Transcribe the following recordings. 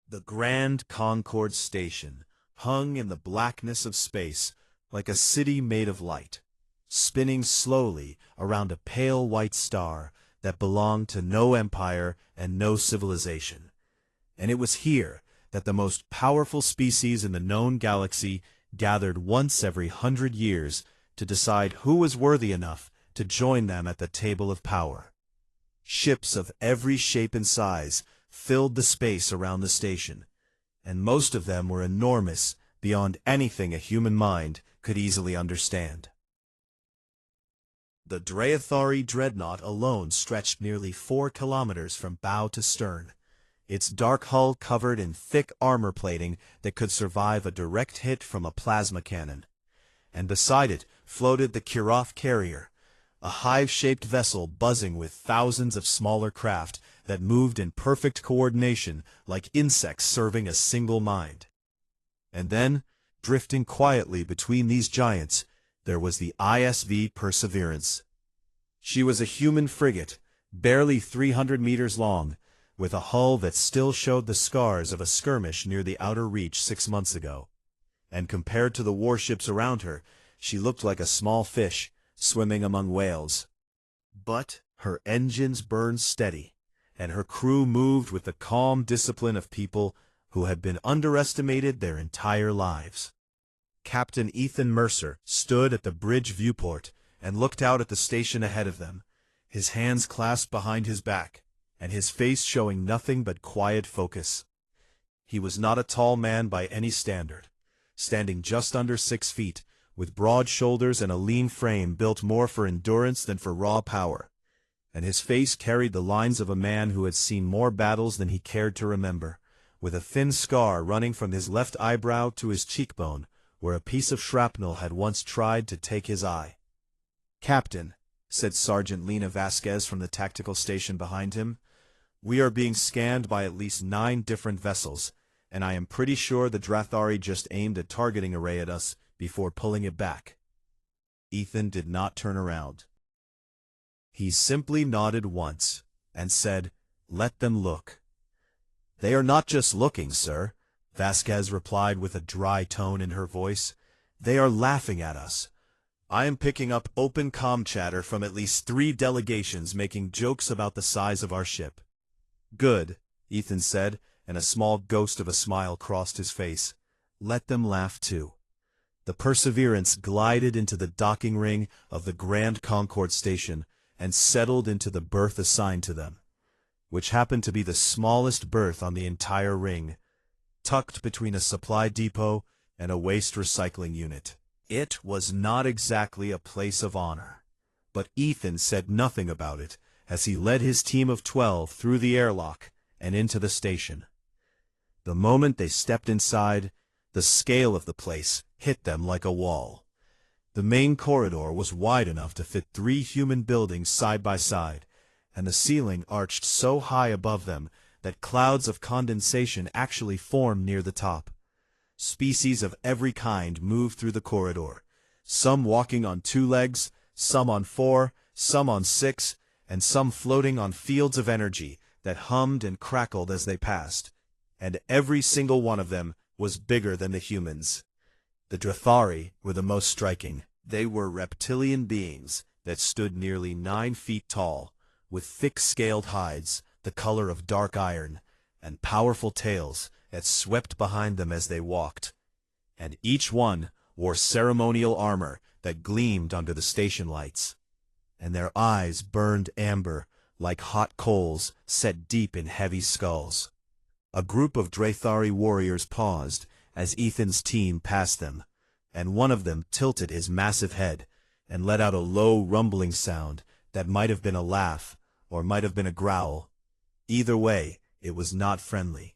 The Grand Concord Station hung in the blackness of space like a city made of light, spinning slowly around a pale white star that belonged to no empire and no civilization. And it was here that the most powerful species in the known galaxy gathered once every 100 years to decide who was worthy enough to join them at the table of power. Ships of every shape and size filled the space around the station, and most of them were enormous beyond anything a human mind could easily understand. The Dreythari dreadnought alone stretched nearly 4 kilometers from bow to stern, its dark hull covered in thick armor plating that could survive a direct hit from a plasma cannon. And beside it floated the Kirov carrier, a hive-shaped vessel buzzing with thousands of smaller craft that moved in perfect coordination like insects serving a single mind. And then, drifting quietly between these giants, there was the ISV Perseverance. She was a human frigate, barely 300 meters long, with a hull that still showed the scars of a skirmish near the outer reach 6 months ago. And compared to the warships around her, she looked like a small fish swimming among whales. But her engines burned steady, and her crew moved with the calm discipline of people who had been underestimated their entire lives. Captain Ethan Mercer stood at the bridge viewport and looked out at the station ahead of them, his hands clasped behind his back, and his face showing nothing but quiet focus. He was not a tall man by any standard, standing just under 6 feet, with broad shoulders and a lean frame built more for endurance than for raw power, and his face carried the lines of a man who had seen more battles than he cared to remember, with a thin scar running from his left eyebrow to his cheekbone, where a piece of shrapnel had once tried to take his eye. "Captain," said Sergeant Lena Vasquez from the tactical station behind him, "we are being scanned by at least 9 different vessels, and I am pretty sure the Drathari just aimed a targeting array at us before pulling it back." Ethan did not turn around. He simply nodded once and said, "Let them look." "They are not just looking, sir," Vasquez replied with a dry tone in her voice. "They are laughing at us. I am picking up open comm chatter from at least 3 delegations making jokes about the size of our ship." "Good," Ethan said, and a small ghost of a smile crossed his face. "Let them laugh too." The Perseverance glided into the docking ring of the Grand Concord Station and settled into the berth assigned to them, which happened to be the smallest berth on the entire ring, tucked between a supply depot and a waste recycling unit. It was not exactly a place of honor, but Ethan said nothing about it as he led his team of 12 through the airlock and into the station. The moment they stepped inside, the scale of the place hit them like a wall. The main corridor was wide enough to fit 3 human buildings side by side, and the ceiling arched so high above them that clouds of condensation actually formed near the top. Species of every kind moved through the corridor, some walking on 2 legs, some on 4, some on 6, and some floating on fields of energy that hummed and crackled as they passed, and every single one of them was bigger than the humans. The Drathari were the most striking. They were reptilian beings that stood nearly 9 feet tall, with thick scaled hides, the color of dark iron, and powerful tails that swept behind them as they walked. And each one wore ceremonial armor that gleamed under the station lights, and their eyes burned amber like hot coals set deep in heavy skulls. A group of Drathari warriors paused as Ethan's team passed them, and one of them tilted his massive head and let out a low rumbling sound that might have been a laugh or might have been a growl. Either way, it was not friendly.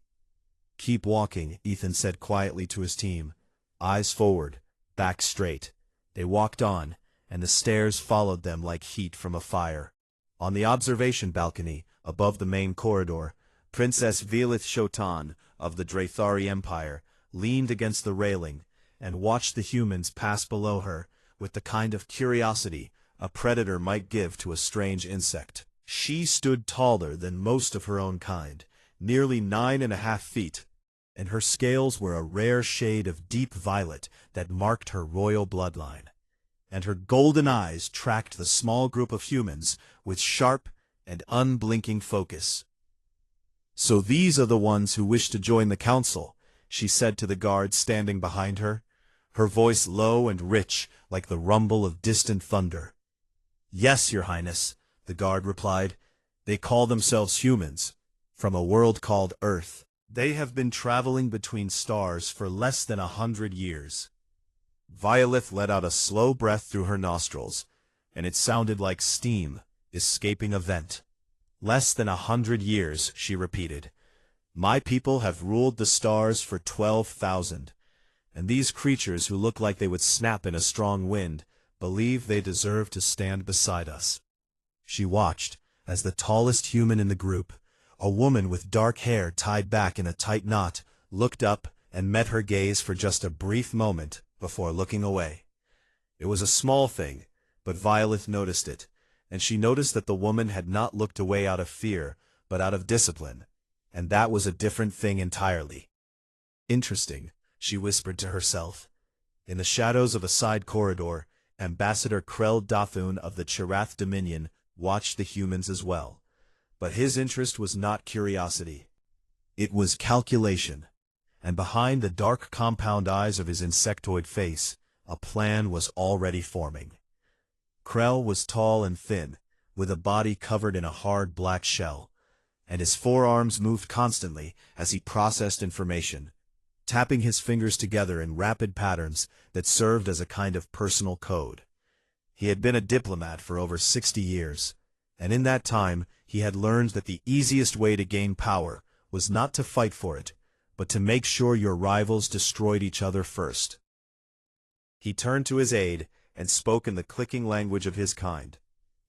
"Keep walking," Ethan said quietly to his team. Eyes forward, back straight. They walked on, and the stairs followed them like heat from a fire. On the observation balcony, above the main corridor, Princess Velith Shotan of the Drathari Empire leaned against the railing and watched the humans pass below her with the kind of curiosity a predator might give to a strange insect. She stood taller than most of her own kind, nearly 9.5 feet, and her scales were a rare shade of deep violet that marked her royal bloodline. And her golden eyes tracked the small group of humans with sharp and unblinking focus. "So these are the ones who wish to join the council," she said to the guard standing behind her, her voice low and rich like the rumble of distant thunder. "Yes, Your Highness," the guard replied. "They call themselves humans, from a world called Earth. They have been traveling between stars for less than 100 years. Violet let out a slow breath through her nostrils, and it sounded like steam escaping a vent. "Less than 100 years," she repeated. "My people have ruled the stars for 12,000, and these creatures who look like they would snap in a strong wind believe they deserve to stand beside us." She watched as the tallest human in the group, a woman with dark hair tied back in a tight knot, looked up and met her gaze for just a brief moment before looking away. It was a small thing, but Violet noticed it, and she noticed that the woman had not looked away out of fear, but out of discipline, and that was a different thing entirely. "Interesting," she whispered to herself. In the shadows of a side corridor, Ambassador Krell Dathun of the Chirath Dominion watched the humans as well. But his interest was not curiosity. It was calculation. And behind the dark compound eyes of his insectoid face, a plan was already forming. Krell was tall and thin, with a body covered in a hard black shell, and his forearms moved constantly as he processed information, tapping his fingers together in rapid patterns that served as a kind of personal code. He had been a diplomat for over 60 years, and in that time he had learned that the easiest way to gain power was not to fight for it, but to make sure your rivals destroyed each other first. He turned to his aide and spoke in the clicking language of his kind,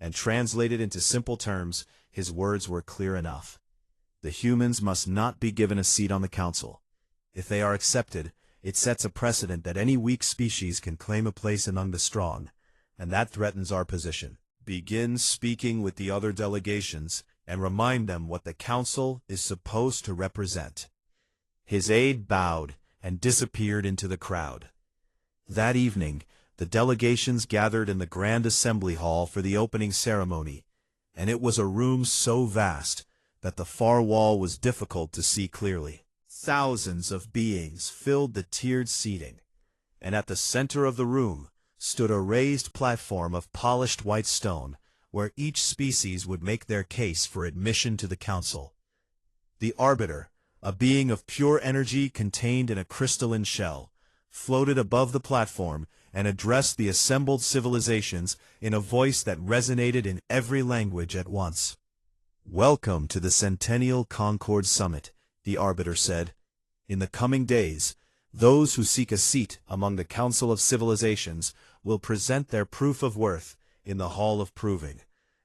and translated into simple terms, his words were clear enough. The humans must not be given a seat on the council. If they are accepted, it sets a precedent that any weak species can claim a place among the strong, and that threatens our position. Begin speaking with the other delegations and remind them what the council is supposed to represent." His aide bowed and disappeared into the crowd. That evening, the delegations gathered in the Grand Assembly Hall for the opening ceremony, and it was a room so vast that the far wall was difficult to see clearly. Thousands of beings filled the tiered seating, and at the center of the room stood a raised platform of polished white stone, where each species would make their case for admission to the council. The Arbiter, a being of pure energy contained in a crystalline shell, floated above the platform and addressed the assembled civilizations in a voice that resonated in every language at once. "Welcome to the Centennial Concord Summit," the Arbiter said. "In the coming days, those who seek a seat among the Council of Civilizations will present their proof of worth in the Hall of Proving,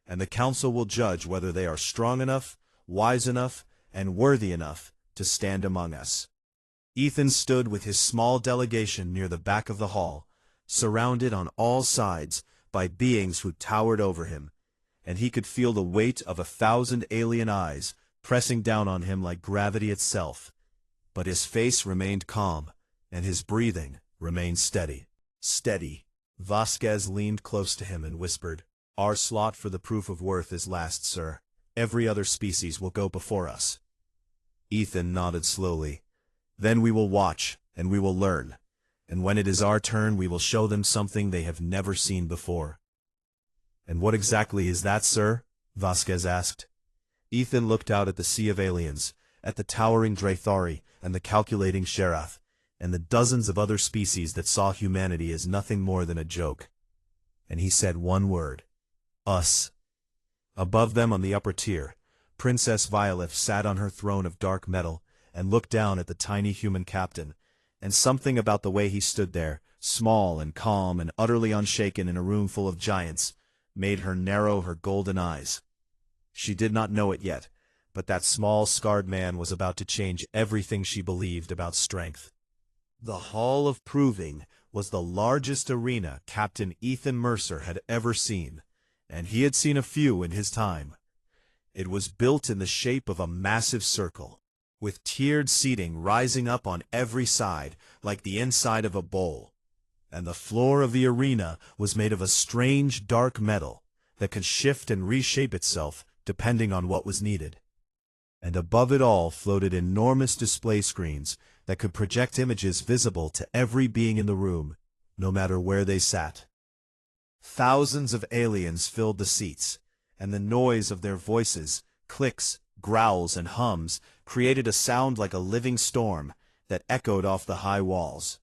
and the Council will judge whether they are strong enough, wise enough, and worthy enough to stand among us." Ethan stood with his small delegation near the back of the hall, surrounded on all sides by beings who towered over him, and he could feel the weight of 1,000 alien eyes pressing down on him like gravity itself. But his face remained calm, and his breathing remained steady. "Steady." Vasquez leaned close to him and whispered, "Our slot for the proof of worth is last, sir. Every other species will go before us." Ethan nodded slowly. "Then we will watch, and we will learn. And when it is our turn, we will show them something they have never seen before." "And what exactly is that, sir?" Vasquez asked. Ethan looked out at the sea of aliens, at the towering Draethari and the calculating Sherath, and the dozens of other species that saw humanity as nothing more than a joke. And he said one word: "Us." Above them on the upper tier, Princess Violet sat on her throne of dark metal and looked down at the tiny human captain, and something about the way he stood there, small and calm and utterly unshaken in a room full of giants, made her narrow her golden eyes. She did not know it yet, but that small scarred man was about to change everything she believed about strength. The Hall of Proving was the largest arena Captain Ethan Mercer had ever seen, and he had seen a few in his time. It was built in the shape of a massive circle, with tiered seating rising up on every side like the inside of a bowl. And the floor of the arena was made of a strange dark metal that could shift and reshape itself depending on what was needed. And above it all floated enormous display screens that could project images visible to every being in the room, no matter where they sat. Thousands of aliens filled the seats, and the noise of their voices, clicks, growls, and hums created a sound like a living storm that echoed off the high walls.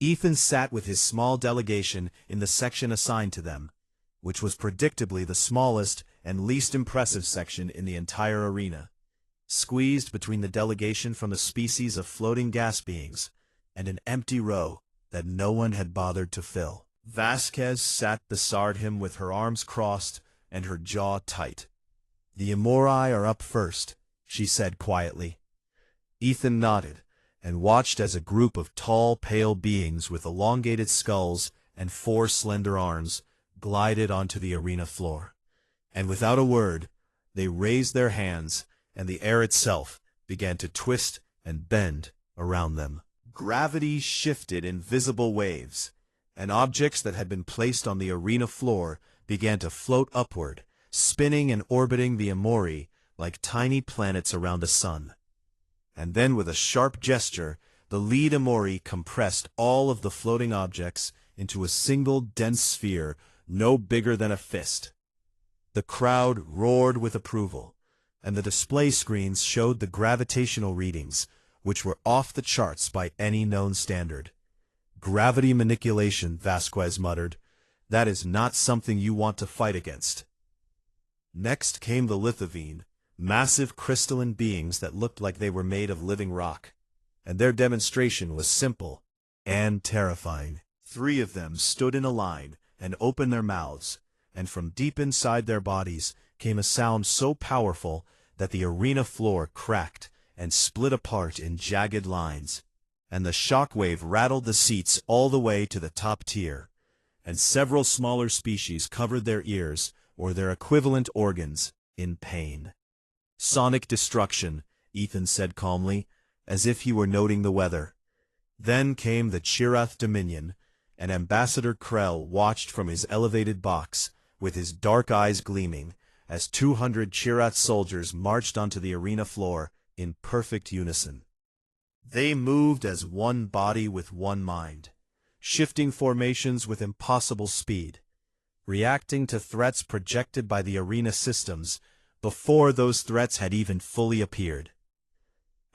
Ethan sat with his small delegation in the section assigned to them, which was predictably the smallest and least impressive section in the entire arena, squeezed between the delegation from a species of floating gas beings and an empty row that no one had bothered to fill. Vasquez sat beside him with her arms crossed and her jaw tight. "The Amori are up first," she said quietly. Ethan nodded and watched as a group of tall, pale beings with elongated skulls and 4 slender arms glided onto the arena floor. And without a word, they raised their hands, and the air itself began to twist and bend around them. Gravity shifted in visible waves, and objects that had been placed on the arena floor began to float upward, spinning and orbiting the Amori like tiny planets around a sun. And then with a sharp gesture, the lead Amori compressed all of the floating objects into a single dense sphere no bigger than a fist. The crowd roared with approval, and the display screens showed the gravitational readings, which were off the charts by any known standard. "Gravity manipulation," Vasquez muttered. "That is not something you want to fight against." Next came the Lithivine, massive crystalline beings that looked like they were made of living rock, and their demonstration was simple and terrifying. 3 of them stood in a line and opened their mouths, and from deep inside their bodies came a sound so powerful that the arena floor cracked and split apart in jagged lines, and the shockwave rattled the seats all the way to the top tier, and several smaller species covered their ears or their equivalent organs in pain. "Sonic destruction," Ethan said calmly, as if he were noting the weather. Then came the Chirath Dominion, and Ambassador Krell watched from his elevated box, with his dark eyes gleaming, as 200 Chirath soldiers marched onto the arena floor in perfect unison. They moved as one body with one mind, shifting formations with impossible speed, reacting to threats projected by the arena systems before those threats had even fully appeared.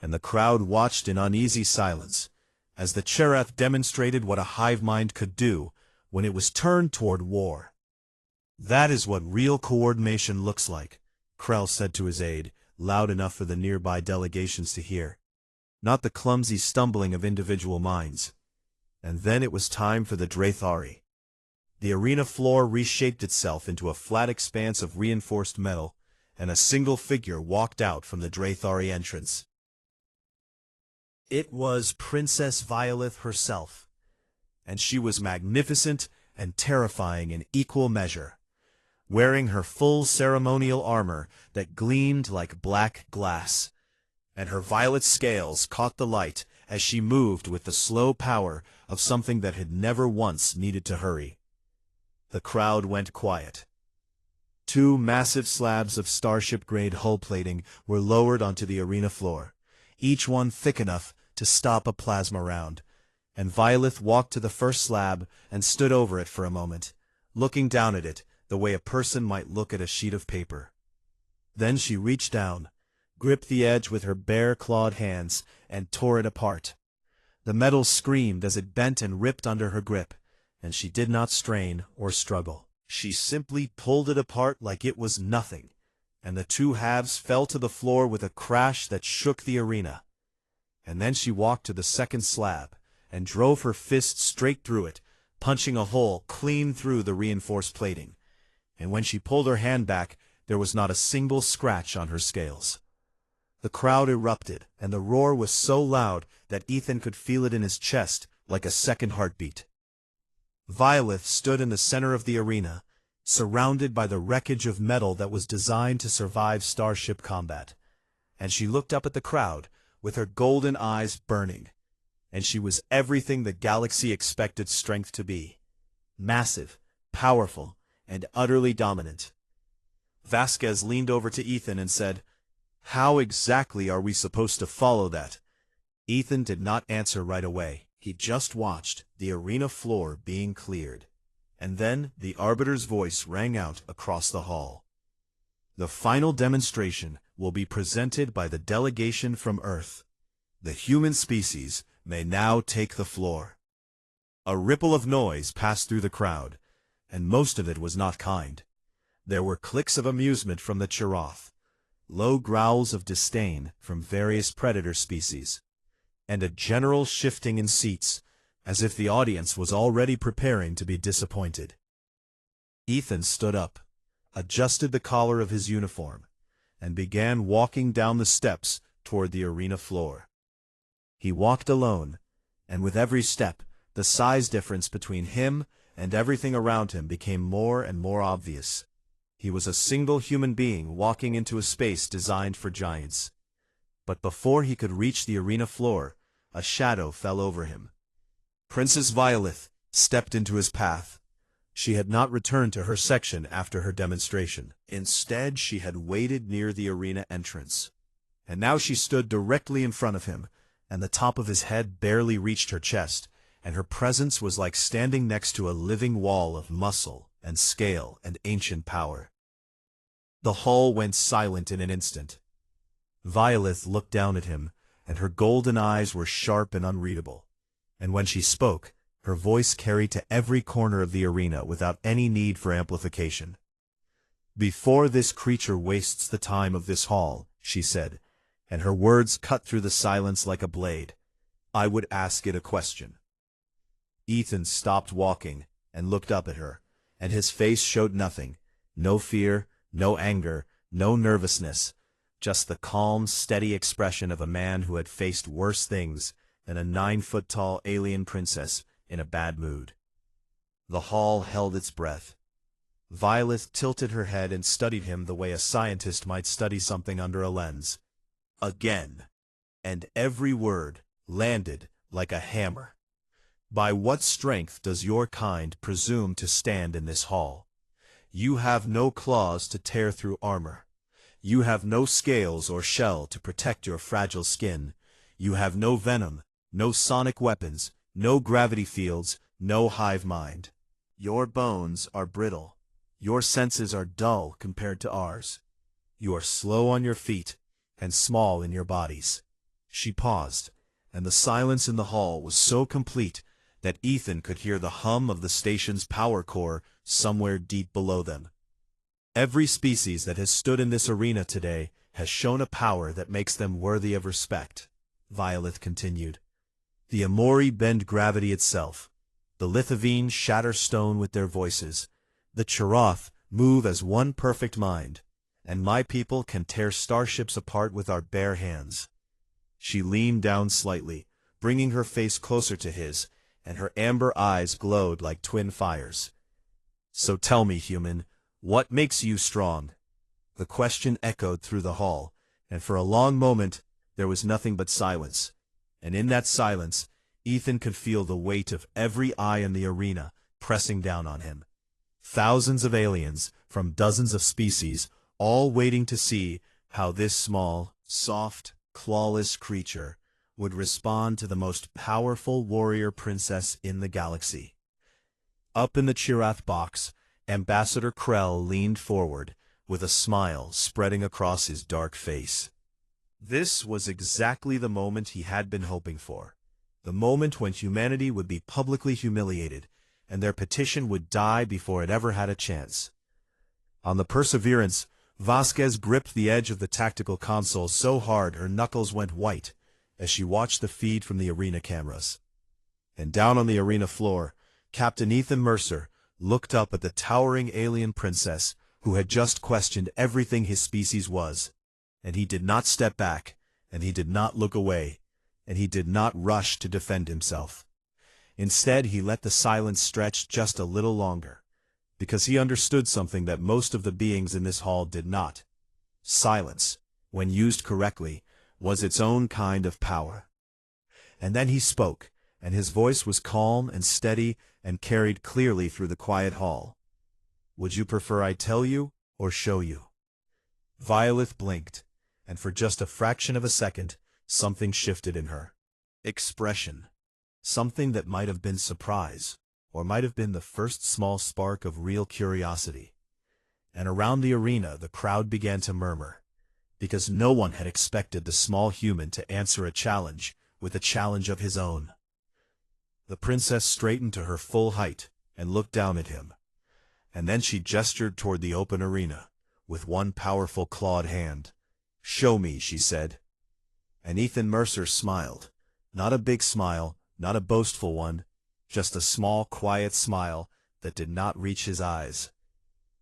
And the crowd watched in uneasy silence, as the Chirath demonstrated what a hive mind could do when it was turned toward war. "That is what real coordination looks like," Krell said to his aide, loud enough for the nearby delegations to hear. "Not the clumsy stumbling of individual minds." And then it was time for the Draethari. The arena floor reshaped itself into a flat expanse of reinforced metal, and a single figure walked out from the Draethari entrance. It was Princess Violeth herself, and she was magnificent and terrifying in equal measure, wearing her full ceremonial armor that gleamed like black glass, and her violet scales caught the light as she moved with the slow power of something that had never once needed to hurry. The crowd went quiet. 2 massive slabs of starship-grade hull plating were lowered onto the arena floor, each one thick enough to stop a plasma round, and Violeth walked to the first slab and stood over it for a moment, looking down at it the way a person might look at a sheet of paper. Then she reached down, gripped the edge with her bare clawed hands, and tore it apart. The metal screamed as it bent and ripped under her grip, and she did not strain or struggle. She simply pulled it apart like it was nothing, and the 2 halves fell to the floor with a crash that shook the arena. And then she walked to the second slab and drove her fist straight through it, punching a hole clean through the reinforced plating. And when she pulled her hand back, there was not a single scratch on her scales. The crowd erupted, and the roar was so loud that Ethan could feel it in his chest like a second heartbeat. Violeth stood in the center of the arena, surrounded by the wreckage of metal that was designed to survive starship combat. and she looked up at the crowd, with her golden eyes burning. And she was everything the galaxy expected strength to be. Massive, powerful, and utterly dominant. Vasquez leaned over to Ethan and said, "How exactly are we supposed to follow that?" Ethan did not answer right away. He just watched the arena floor being cleared. And then the Arbiter's voice rang out across the hall. "The final demonstration will be presented by the delegation from Earth. The human species may now take the floor." A ripple of noise passed through the crowd, and most of it was not kind. There were clicks of amusement from the Cheroth, low growls of disdain from various predator species, and a general shifting in seats, as if the audience was already preparing to be disappointed. Ethan stood up, adjusted the collar of his uniform, and began walking down the steps toward the arena floor. He walked alone, and with every step, the size difference between him and everything around him became more and more obvious. He was a single human being walking into a space designed for giants. But before he could reach the arena floor, a shadow fell over him. Princess Violeth stepped into his path. She had not returned to her section after her demonstration. Instead, she had waited near the arena entrance. And now she stood directly in front of him, and the top of his head barely reached her chest, and her presence was like standing next to a living wall of muscle and scale and ancient power. The hall went silent in an instant. Violeth looked down at him, and her golden eyes were sharp and unreadable. And when she spoke, her voice carried to every corner of the arena without any need for amplification. "Before this creature wastes the time of this hall," she said, and her words cut through the silence like a blade, "I would ask it a question." Ethan stopped walking and looked up at her, and his face showed nothing, no fear, no anger, no nervousness, just the calm, steady expression of a man who had faced worse things than a 9-foot-tall alien princess in a bad mood. The hall held its breath. Violeth tilted her head and studied him the way a scientist might study something under a lens. Again. And every word landed like a hammer. "By what strength does your kind presume to stand in this hall? You have no claws to tear through armor. You have no scales or shell to protect your fragile skin. You have no venom, no sonic weapons, no gravity fields, no hive mind. Your bones are brittle. Your senses are dull compared to ours. You are slow on your feet and small in your bodies." She paused, and the silence in the hall was so complete that Ethan could hear the hum of the station's power core somewhere deep below them. "Every species that has stood in this arena today has shown a power that makes them worthy of respect," Violeth continued. "The Amori bend gravity itself. The Lithavine shatter stone with their voices. The Cheroth move as one perfect mind. And my people can tear starships apart with our bare hands." She leaned down slightly, bringing her face closer to his, and her amber eyes glowed like twin fires. "So tell me, human, what makes you strong?" The question echoed through the hall, and for a long moment there was nothing but silence. And in that silence, Ethan could feel the weight of every eye in the arena pressing down on him. Thousands of aliens from dozens of species, all waiting to see how this small, soft, clawless creature would respond to the most powerful warrior princess in the galaxy. Up in the Chirath box, Ambassador Krell leaned forward, with a smile spreading across his dark face. This was exactly the moment he had been hoping for. The moment when humanity would be publicly humiliated, and their petition would die before it ever had a chance. On the Perseverance, Vasquez gripped the edge of the tactical console so hard her knuckles went white as she watched the feed from the arena cameras. And down on the arena floor, Captain Ethan Mercer looked up at the towering alien princess who had just questioned everything his species was. And he did not step back, and he did not look away, and he did not rush to defend himself. Instead, he let the silence stretch just a little longer, because he understood something that most of the beings in this hall did not. Silence when used correctly, was its own kind of power. And then he spoke, and his voice was calm and steady and carried clearly through the quiet hall. "Would you prefer I tell you or show you?" Violet blinked, and for just a fraction of a second, something shifted in her expression. Something that might have been surprise, or might have been the first small spark of real curiosity. And around the arena the crowd began to murmur, because no one had expected the small human to answer a challenge with a challenge of his own. The princess straightened to her full height and looked down at him, and then she gestured toward the open arena, with one powerful clawed hand. "Show me," she said. And Ethan Mercer smiled. Not a big smile, not a boastful one, just a small, quiet smile that did not reach his eyes.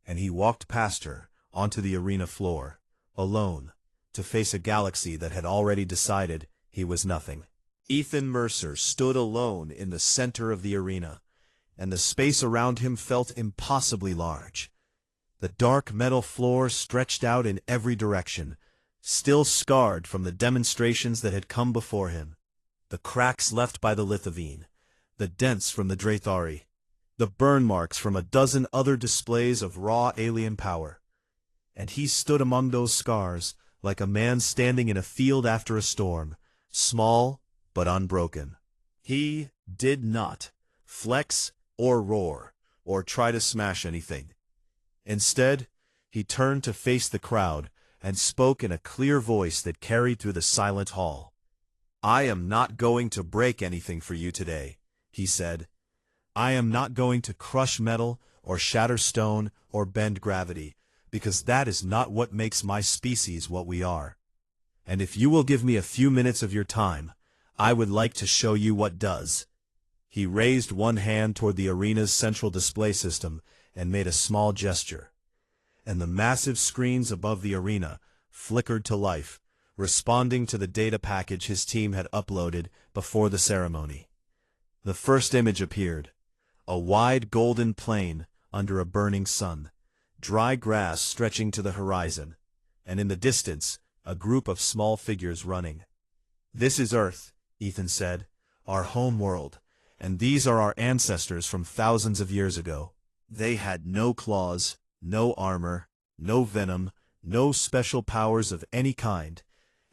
And he walked past her, onto the arena floor, alone, to face a galaxy that had already decided he was nothing. Ethan Mercer stood alone in the center of the arena, and the space around him felt impossibly large. The dark metal floor stretched out in every direction, still scarred from the demonstrations that had come before him. The cracks left by the Lithavine, the dents from the Drathari, the burn marks from a dozen other displays of raw alien power. And he stood among those scars like a man standing in a field after a storm, small but unbroken. He did not flex or roar or try to smash anything. Instead, he turned to face the crowd and spoke in a clear voice that carried through the silent hall. "I am not going to break anything for you today," he said. "I am not going to crush metal or shatter stone or bend gravity, because that is not what makes my species what we are. And if you will give me a few minutes of your time, I would like to show you what does." He raised one hand toward the arena's central display system and made a small gesture. And the massive screens above the arena flickered to life, responding to the data package his team had uploaded before the ceremony. The first image appeared: a wide golden plain under a burning sun, dry grass stretching to the horizon, and in the distance, a group of small figures running. "This is Earth," Ethan said, "our home world, and these are our ancestors from thousands of years ago. They had no claws, no armor, no venom, no special powers of any kind,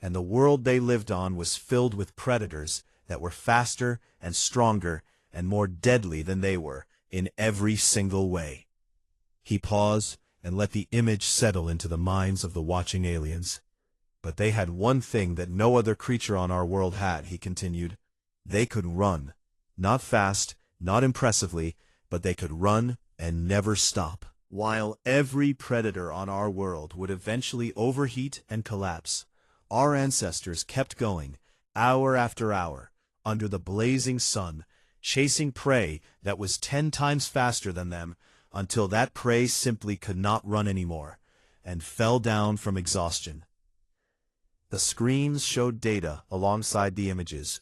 and the world they lived on was filled with predators that were faster and stronger and more deadly than they were, in every single way." He paused and let the image settle into the minds of the watching aliens. "But they had one thing that no other creature on our world had," he continued. "They could run. Not fast, not impressively, but they could run and never stop. While every predator on our world would eventually overheat and collapse, our ancestors kept going, hour after hour, under the blazing sun, chasing prey that was 10 times faster than them, until that prey simply could not run anymore, and fell down from exhaustion." The screens showed data alongside the images: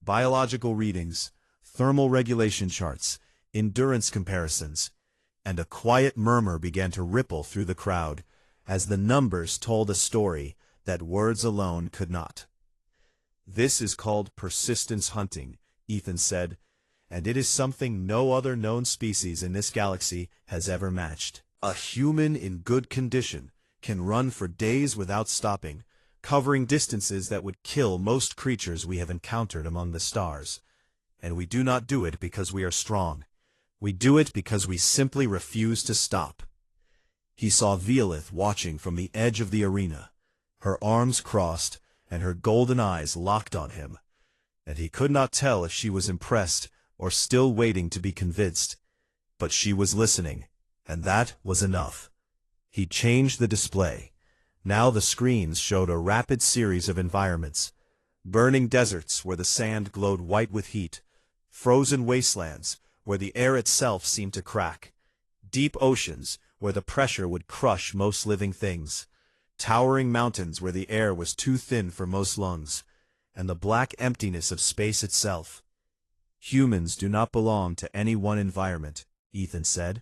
biological readings, thermal regulation charts, endurance comparisons, and a quiet murmur began to ripple through the crowd as the numbers told a story that words alone could not. "This is called persistence hunting," Ethan said, "and it is something no other known species in this galaxy has ever matched. A human in good condition can run for days without stopping, covering distances that would kill most creatures we have encountered among the stars. And we do not do it because we are strong. We do it because we simply refuse to stop." He saw Violeth watching from the edge of the arena, her arms crossed and her golden eyes locked on him, and he could not tell if she was impressed or still waiting to be convinced. But she was listening, and that was enough. He changed the display. Now the screens showed a rapid series of environments: burning deserts where the sand glowed white with heat, frozen wastelands where the air itself seemed to crack, deep oceans where the pressure would crush most living things, towering mountains where the air was too thin for most lungs, and the black emptiness of space itself. "Humans do not belong to any one environment," Ethan said.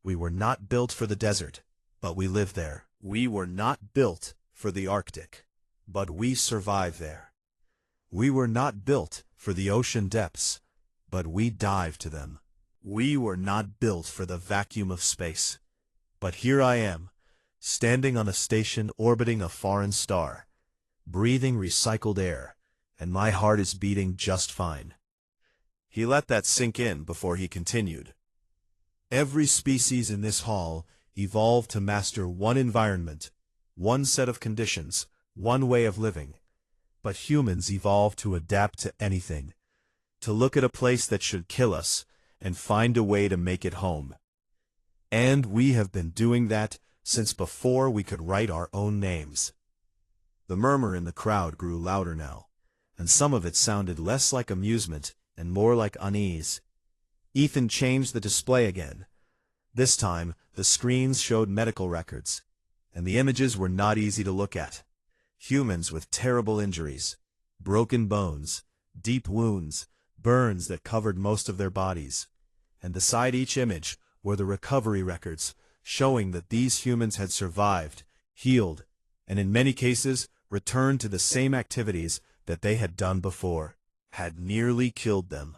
"We were not built for the desert, but we live there. We were not built for the Arctic, but we survive there. We were not built for the ocean depths, but we dive to them. We were not built for the vacuum of space, but here I am, standing on a station orbiting a foreign star, breathing recycled air, and my heart is beating just fine. He let that sink in before he continued. Every species in this hall evolved to master one environment, one set of conditions, one way of living. But humans evolved to adapt to anything, to look at a place that should kill us and find a way to make it home. And we have been doing that since before we could write our own names. The murmur in the crowd grew louder now, and some of it sounded less like amusement and more like unease. Ethan changed the display again. This time, the screens showed medical records, and the images were not easy to look at. Humans with terrible injuries, broken bones, deep wounds, burns that covered most of their bodies. And beside each image were the recovery records, showing that these humans had survived, healed, and in many cases returned to the same activities that they had done before, had nearly killed them.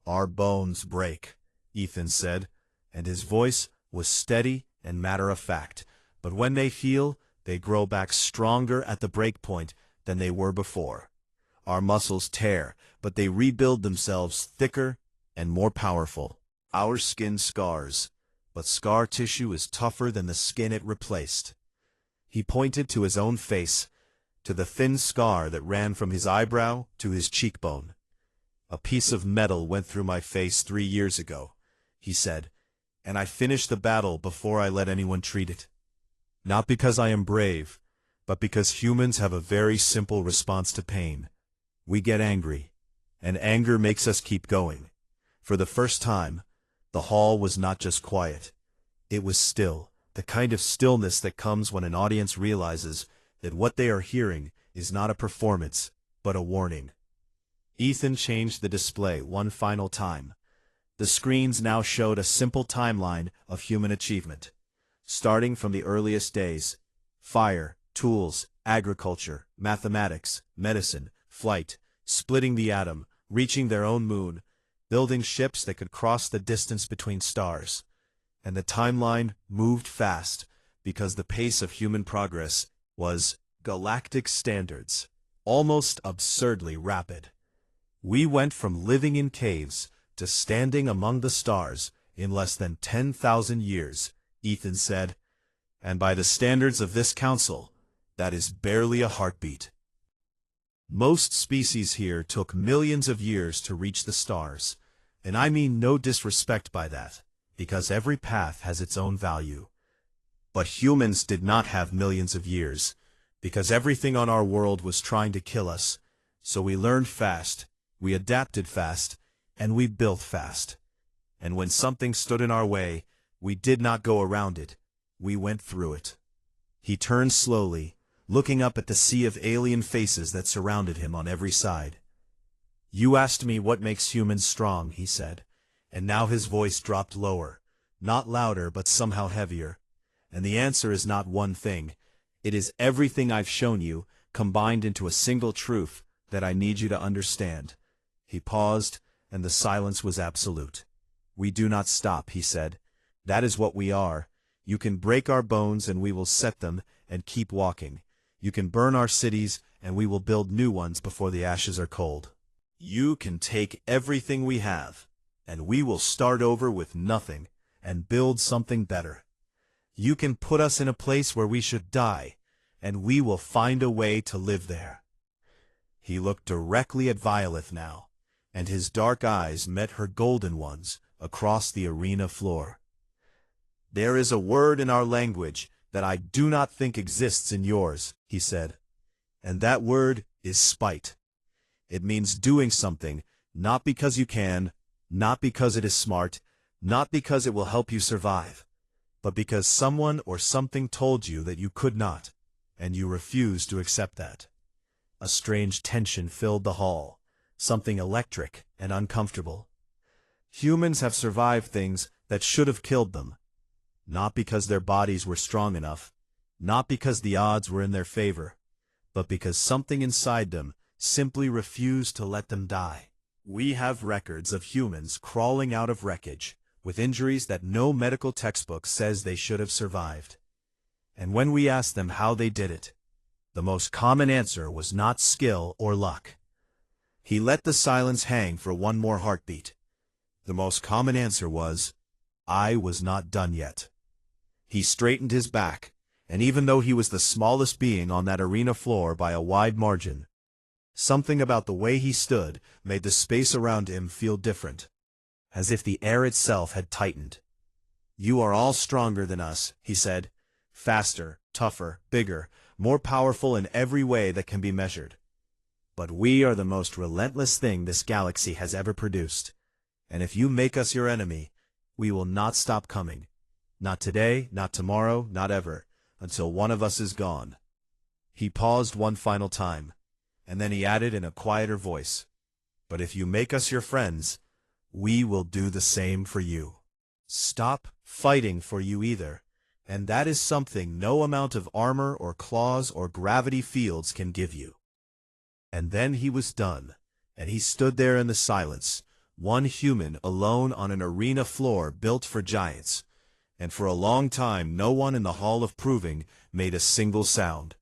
"Our bones break," Ethan said, and his voice was steady and matter-of-fact, but when they heal, they grow back stronger at the breakpoint than they were before. Our muscles tear, but they rebuild themselves thicker and more powerful. Our skin scars, but scar tissue is tougher than the skin it replaced. He pointed to his own face, to the thin scar that ran from his eyebrow to his cheekbone. "A piece of metal went through my face 3 years ago," he said, "and I finished the battle before I let anyone treat it. Not because I am brave, but because humans have a very simple response to pain. We get angry, and anger makes us keep going." For the first time, the hall was not just quiet. It was still, the kind of stillness that comes when an audience realizes that what they are hearing is not a performance, but a warning. Ethan changed the display one final time. The screens now showed a simple timeline of human achievement. Starting from the earliest days, fire, tools, agriculture, mathematics, medicine, flight, splitting the atom, reaching their own moon, building ships that could cross the distance between stars. And the timeline moved fast because the pace of human progress was galactic standards, almost absurdly rapid. We went from living in caves to standing among the stars in less than 10,000 years, Ethan said, and by the standards of this council, that is barely a heartbeat. Most species here took millions of years to reach the stars, and I mean no disrespect by that, because every path has its own value. But humans did not have millions of years, because everything on our world was trying to kill us, so we learned fast, we adapted fast, and we built fast. And when something stood in our way, we did not go around it, we went through it. He turned slowly, looking up at the sea of alien faces that surrounded him on every side. "You asked me what makes humans strong," he said, and now his voice dropped lower, not louder but somehow heavier. "And the answer is not one thing. It is everything I've shown you, combined into a single truth that I need you to understand." He paused, and the silence was absolute. "We do not stop," he said. "That is what we are. You can break our bones and we will set them and keep walking. You can burn our cities and we will build new ones before the ashes are cold. You can take everything we have, and we will start over with nothing and build something better. You can put us in a place where we should die, and we will find a way to live there." He looked directly at Violet now, and his dark eyes met her golden ones across the arena floor. "There is a word in our language that I do not think exists in yours," he said, "and that word is spite. It means doing something, not because you can, not because it is smart, not because it will help you survive, but because someone or something told you that you could not, and you refused to accept that." A strange tension filled the hall, something electric and uncomfortable. Humans have survived things that should have killed them, not because their bodies were strong enough, not because the odds were in their favor, but because something inside them simply refused to let them die. We have records of humans crawling out of wreckage, with injuries that no medical textbook says they should have survived. And when we asked them how they did it, the most common answer was not skill or luck. He let the silence hang for one more heartbeat. The most common answer was, I was not done yet. He straightened his back, and even though he was the smallest being on that arena floor by a wide margin, something about the way he stood made the space around him feel different, as if the air itself had tightened. You are all stronger than us, he said. Faster, tougher, bigger, more powerful in every way that can be measured. But we are the most relentless thing this galaxy has ever produced. And if you make us your enemy, we will not stop coming. Not today, not tomorrow, not ever, until one of us is gone. He paused one final time, and then he added in a quieter voice, but if you make us your friends, we will do the same for you. Stop fighting for you either, and that is something no amount of armor or claws or gravity fields can give you. And then he was done, and he stood there in the silence, one human alone on an arena floor built for giants, and for a long time no one in the Hall of Proving made a single sound.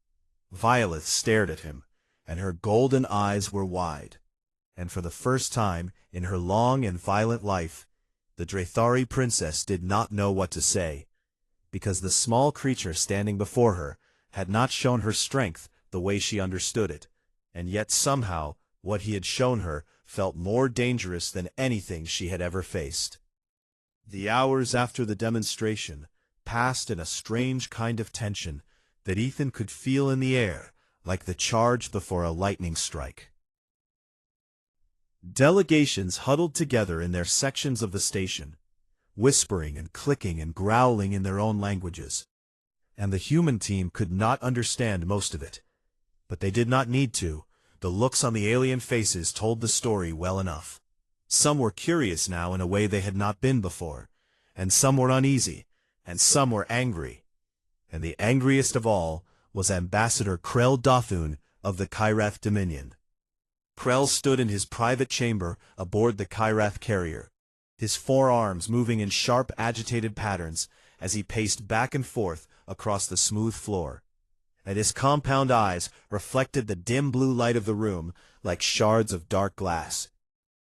Violet stared at him, and her golden eyes were wide. And for the first time in her long and violent life, the Drethari princess did not know what to say, because the small creature standing before her had not shown her strength the way she understood it, and yet somehow what he had shown her felt more dangerous than anything she had ever faced. The hours after the demonstration passed in a strange kind of tension that Ethan could feel in the air, like the charge before a lightning strike. Delegations huddled together in their sections of the station, whispering and clicking and growling in their own languages, and the human team could not understand most of it. But they did not need to. The looks on the alien faces told the story well enough. Some were curious now in a way they had not been before, and some were uneasy, and some were angry. And the angriest of all was Ambassador Krell Dothun of the Kyrath Dominion. Krell stood in his private chamber aboard the Kyrath carrier, his forearms moving in sharp, agitated patterns as he paced back and forth across the smooth floor, and his compound eyes reflected the dim blue light of the room like shards of dark glass.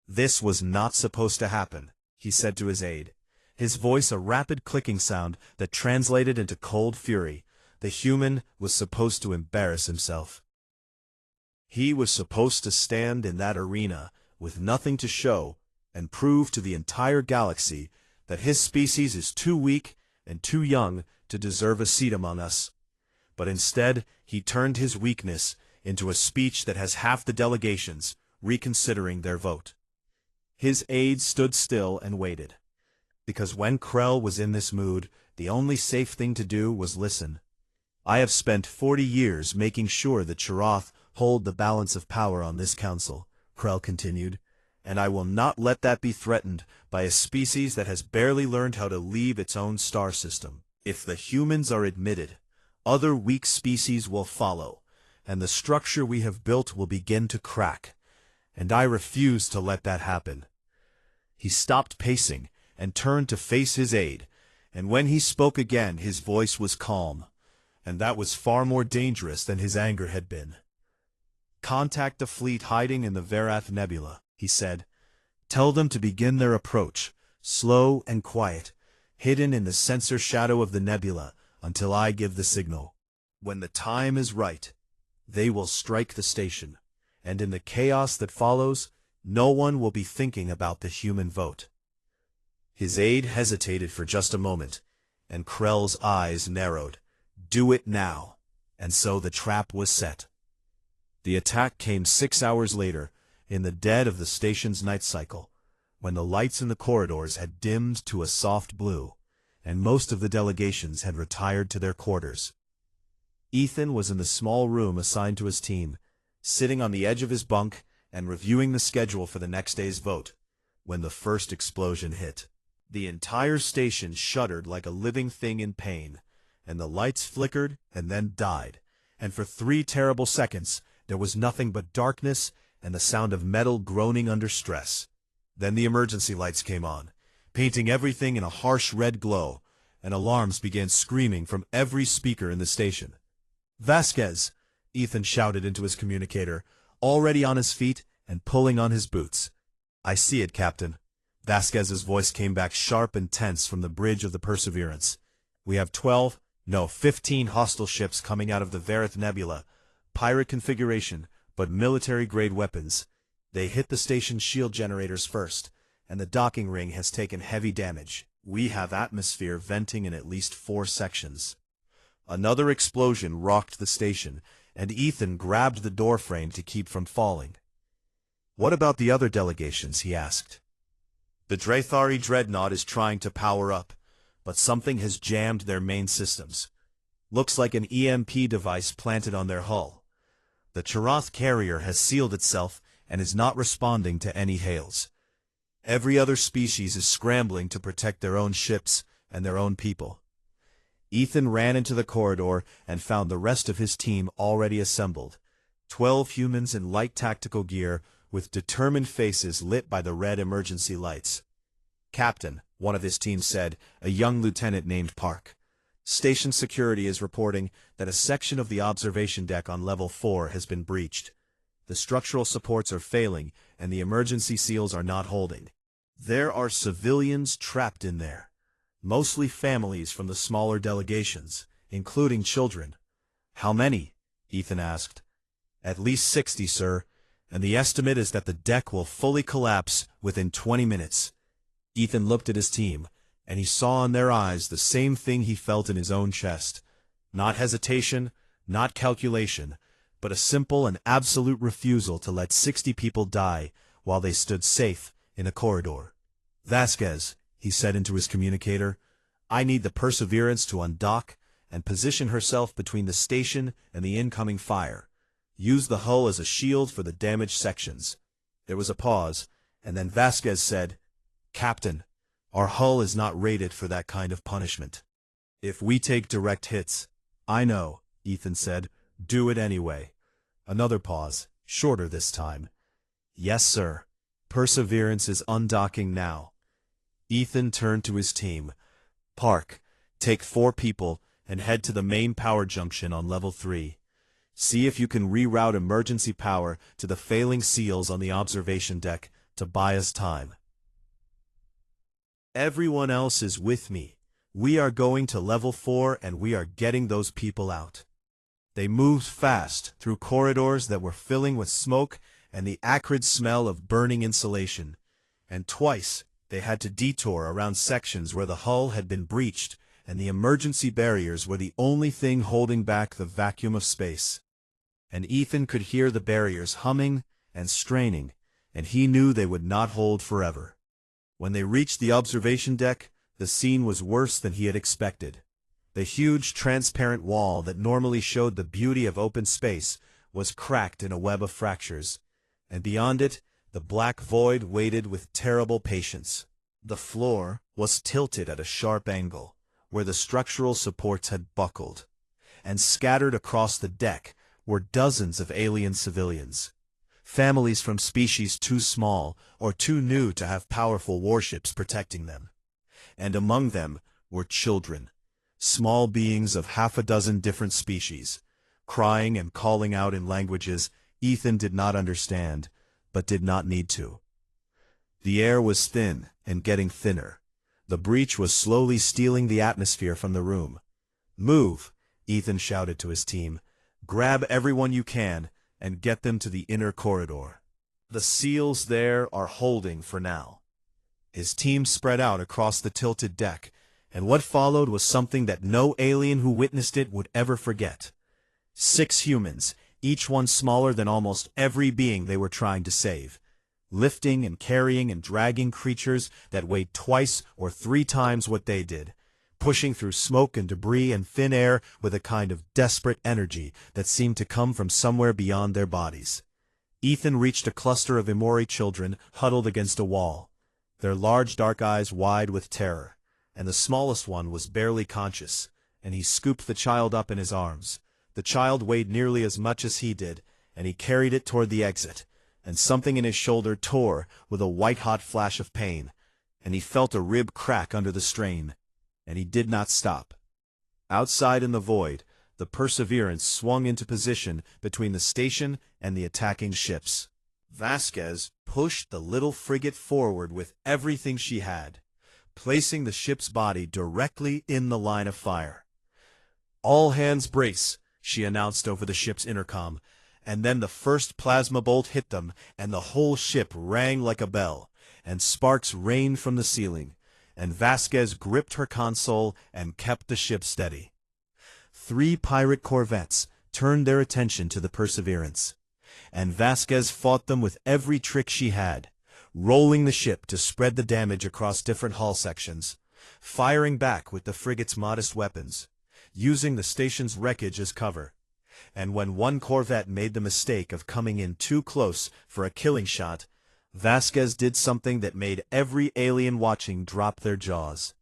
This was not supposed to happen, he said to his aide, his voice a rapid clicking sound that translated into cold fury. The human was supposed to embarrass himself. He was supposed to stand in that arena with nothing to show and prove to the entire galaxy that his species is too weak and too young to deserve a seat among us. But instead, he turned his weakness into a speech that has half the delegations reconsidering their vote. His aides stood still and waited, because when Krell was in this mood, the only safe thing to do was listen. I have spent 40 years making sure that Sharath hold the balance of power on this council, Krell continued, and I will not let that be threatened by a species that has barely learned how to leave its own star system. If the humans are admitted, other weak species will follow, and the structure we have built will begin to crack, and I refuse to let that happen. He stopped pacing and turned to face his aide, and when he spoke again his voice was calm, and that was far more dangerous than his anger had been. Contact the fleet hiding in the Verath Nebula, he said. Tell them to begin their approach, slow and quiet, hidden in the sensor shadow of the nebula, until I give the signal. When the time is right, they will strike the station, and in the chaos that follows, no one will be thinking about the human vote. His aide hesitated for just a moment, and Krell's eyes narrowed. Do it now. And so the trap was set. The attack came 6 hours later, in the dead of the station's night cycle, when the lights in the corridors had dimmed to a soft blue, and most of the delegations had retired to their quarters. Ethan was in the small room assigned to his team, sitting on the edge of his bunk and reviewing the schedule for the next day's vote, when the first explosion hit. The entire station shuddered like a living thing in pain, and the lights flickered and then died, and for 3 terrible seconds there was nothing but darkness and the sound of metal groaning under stress. Then the emergency lights came on, painting everything in a harsh red glow, and alarms began screaming from every speaker in the station. "Vasquez!" Ethan shouted into his communicator, already on his feet and pulling on his boots. "I see it, Captain." Vasquez's voice came back sharp and tense from the bridge of the Perseverance. "We have 15 hostile ships coming out of the Varith Nebula. Pirate configuration, but military-grade weapons. They hit the station's shield generators first, and the docking ring has taken heavy damage. We have atmosphere venting in at least 4 sections." Another explosion rocked the station, and Ethan grabbed the doorframe to keep from falling. "What about the other delegations?" he asked. "The Drathari Dreadnought is trying to power up, but something has jammed their main systems. Looks like an EMP device planted on their hull. The Charath carrier has sealed itself and is not responding to any hails. Every other species is scrambling to protect their own ships and their own people." Ethan ran into the corridor and found the rest of his team already assembled. 12 humans in light tactical gear, with determined faces lit by the red emergency lights. "Captain," one of his team said, a young lieutenant named Park. "Station security is reporting that a section of the observation deck on level 4 has been breached. The structural supports are failing, and the emergency seals are not holding. There are civilians trapped in there. Mostly families from the smaller delegations, including children." "How many?" Ethan asked. "At least 60, sir, and the estimate is that the deck will fully collapse within 20 minutes. Ethan looked at his team, and he saw in their eyes the same thing he felt in his own chest. Not hesitation, not calculation, but a simple and absolute refusal to let 60 people die while they stood safe in a corridor. "Vasquez," he said into his communicator, "I need the Perseverance to undock and position herself between the station and the incoming fire. Use the hull as a shield for the damaged sections." There was a pause, and then Vasquez said, "Captain, our hull is not rated for that kind of punishment. If we take direct hits—" "I know," Ethan said. "Do it anyway." Another pause, shorter this time. "Yes, sir. Perseverance is undocking now." Ethan turned to his team. "Park, take 4 people and head to the main power junction on level 3. See if you can reroute emergency power to the failing seals on the observation deck to buy us time. Everyone else is with me. We are going to level 4 and we are getting those people out." They moved fast through corridors that were filling with smoke and the acrid smell of burning insulation, and twice they had to detour around sections where the hull had been breached and the emergency barriers were the only thing holding back the vacuum of space. And Ethan could hear the barriers humming and straining, and he knew they would not hold forever. When they reached the observation deck, the scene was worse than he had expected. The huge transparent wall that normally showed the beauty of open space was cracked in a web of fractures, and beyond it, the black void waited with terrible patience. The floor was tilted at a sharp angle, where the structural supports had buckled, and scattered across the deck were dozens of alien civilians. Families from species too small or too new to have powerful warships protecting them. And among them were children, small beings of half a dozen different species, crying and calling out in languages Ethan did not understand, but did not need to. The air was thin and getting thinner. The breach was slowly stealing the atmosphere from the room. "Move," Ethan shouted to his team. "Grab everyone you can and get them to the inner corridor. The seals there are holding for now." His team spread out across the tilted deck, and what followed was something that no alien who witnessed it would ever forget. 6 humans, each one smaller than almost every being they were trying to save, lifting and carrying and dragging creatures that weighed twice or 3 times what they did, pushing through smoke and debris and thin air with a kind of desperate energy that seemed to come from somewhere beyond their bodies. Ethan reached a cluster of Emori children huddled against a wall, their large dark eyes wide with terror, and the smallest one was barely conscious, and he scooped the child up in his arms. The child weighed nearly as much as he did, and he carried it toward the exit, and something in his shoulder tore with a white-hot flash of pain, and he felt a rib crack under the strain, and he did not stop. Outside in the void, the Perseverance swung into position between the station and the attacking ships. Vasquez pushed the little frigate forward with everything she had, placing the ship's body directly in the line of fire. "All hands brace," she announced over the ship's intercom, and then the first plasma bolt hit them, and the whole ship rang like a bell, and sparks rained from the ceiling, and Vasquez gripped her console and kept the ship steady. 3 pirate corvettes turned their attention to the Perseverance, and Vasquez fought them with every trick she had, rolling the ship to spread the damage across different hull sections, firing back with the frigate's modest weapons, using the station's wreckage as cover. And when one corvette made the mistake of coming in too close for a killing shot, Vasquez did something that made every alien watching drop their jaws.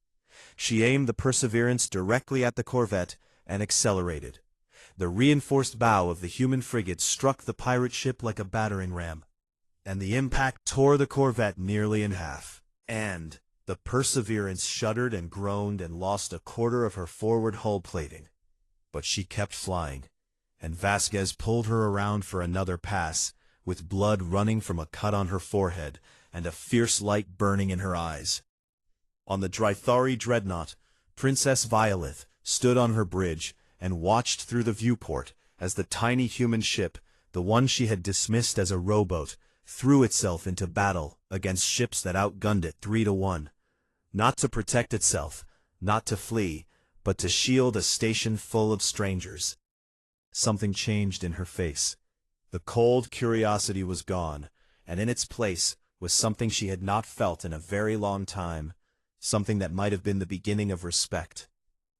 She aimed the Perseverance directly at the corvette and accelerated. The reinforced bow of the human frigate struck the pirate ship like a battering ram, and the impact tore the corvette nearly in half. And the Perseverance shuddered and groaned and lost a quarter of her forward hull plating. But she kept flying, and Vasquez pulled her around for another pass, with blood running from a cut on her forehead and a fierce light burning in her eyes. On the Drithari dreadnought, Princess Violet stood on her bridge and watched through the viewport as the tiny human ship, the one she had dismissed as a rowboat, threw itself into battle against ships that outgunned it 3-1. Not to protect itself, not to flee, but to shield a station full of strangers. Something changed in her face. The cold curiosity was gone, and in its place was something she had not felt in a very long time, something that might have been the beginning of respect.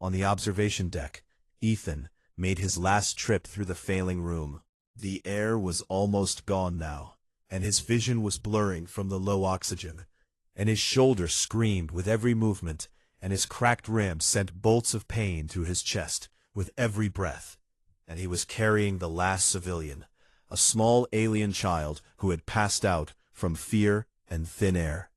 On the observation deck, Ethan made his last trip through the failing room. The air was almost gone now, and his vision was blurring from the low oxygen, and his shoulder screamed with every movement, and his cracked ribs sent bolts of pain through his chest with every breath. And he was carrying the last civilian, a small alien child who had passed out from fear and thin air.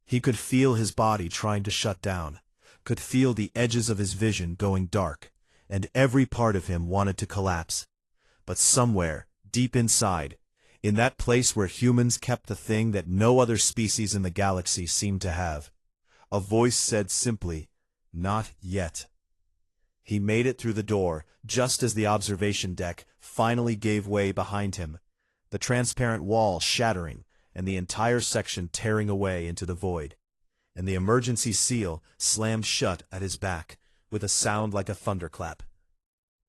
He could feel his body trying to shut down, could feel the edges of his vision going dark, and every part of him wanted to collapse. But somewhere, deep inside, in that place where humans kept the thing that no other species in the galaxy seemed to have, a voice said simply, "Not yet." He made it through the door, just as the observation deck finally gave way behind him, the transparent wall shattering and the entire section tearing away into the void, and the emergency seal slammed shut at his back with a sound like a thunderclap.